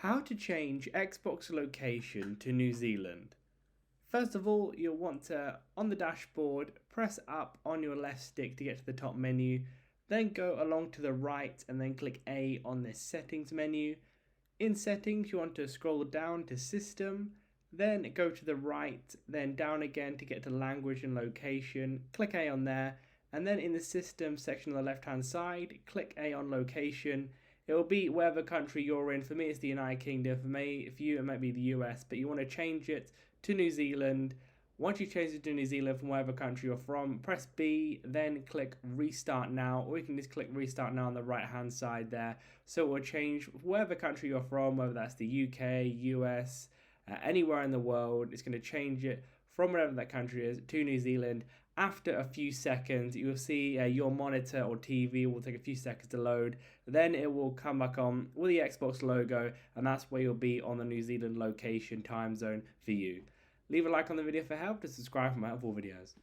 How to change Xbox location to New Zealand. First of all, you'll want to, on the dashboard, press up on your left stick to get to the top menu, then go along to the right and then click A on this settings menu. In settings, you want to scroll down to system, then go to the right, then down again to get to language and location, click A on there, and then in the system section on the left hand side, click A on location. It will be wherever country you're in. For me, it's the United Kingdom. For you, it might be the US, but you want to change it to New Zealand. Once you change it to New Zealand from wherever country you're from, press B, then click Restart Now, or you can just click Restart Now on the right-hand side there. So it will change wherever country you're from, whether that's the UK, US, anywhere in the world. It's going to change it from wherever that country is to New Zealand. After a few seconds, you'll see your monitor or TV will take a few seconds to load. Then it will come back on with the Xbox logo, and that's where you'll be on the New Zealand location time zone for you. Leave a like on the video for help, to subscribe for more helpful videos.